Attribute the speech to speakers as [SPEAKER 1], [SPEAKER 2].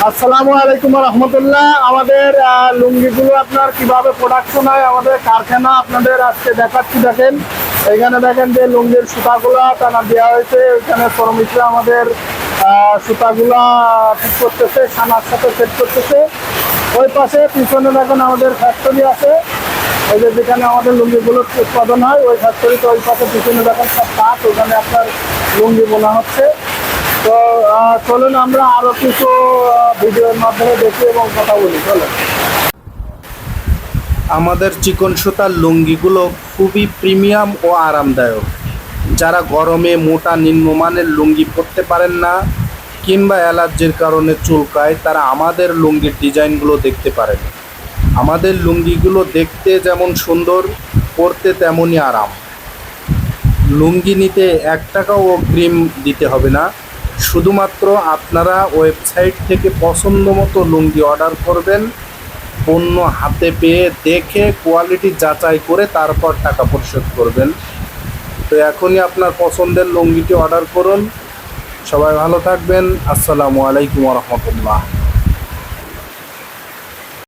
[SPEAKER 1] আসসালামু আলাইকুম রহমতুল্লাহ। আমাদের লুঙ্গিগুলো আপনার কিভাবে প্রোডাকশন হয় আমাদের কারখানা আপনাদের আজকে দেখাচ্ছি। দেখেন এখানে দেখেন যে লুঙ্গির সুতাগুলো টানা দেওয়া হয়েছে। ওইখানে শ্রমিকরা আমাদের সুতাগুলা ঠিক করতেছে, সানার সাথে সেট করতেছে। ওই পাশে পিছনে দেখেন আমাদের ফ্যাক্টরি আছে, ওই যে যেখানে আমাদের লুঙ্গিগুলো উৎপাদন হয় ওই ফ্যাক্টরিতে ওই পাশে পিছনে দেখেন সব কাঠ, ওখানে আপনার লুঙ্গি বোনা হচ্ছে। তো চলুন আমরা আরো কিছু ভিডিওর মাধ্যমে দেখি এবং কথা বলি। চলুন।
[SPEAKER 2] আমাদের চিকন সুতার লুঙ্গিগুলো খুবই প্রিমিয়াম ও আরামদায়ক। যারা গরমে মোটা নিম্নমানের লুঙ্গি পরতে পারেন না কিংবা অ্যালার্জির কারণে চুলকায়, তারা আমাদের লুঙ্গির ডিজাইনগুলো দেখতে পারেন। আমাদের লুঙ্গিগুলো দেখতে যেমন সুন্দর, পরতে তেমনই আরাম। লুঙ্গি নিতে 1 টাকাও অগ্রিম দিতে হবে না। শুধুমাত্র আপনারা ওয়েবসাইট থেকে পছন্দ মতো লুঙ্গি অর্ডার করবেন, পণ্য হাতে পেয়ে দেখে কোয়ালিটি যাচাই করে তারপর টাকা পরিশোধ করবেন। তো এখনই আপনার পছন্দের লুঙ্গিটি অর্ডার করুন। সবাই ভালো থাকবেন। আসসালামু আলাইকুম রহমতুল্লাহ।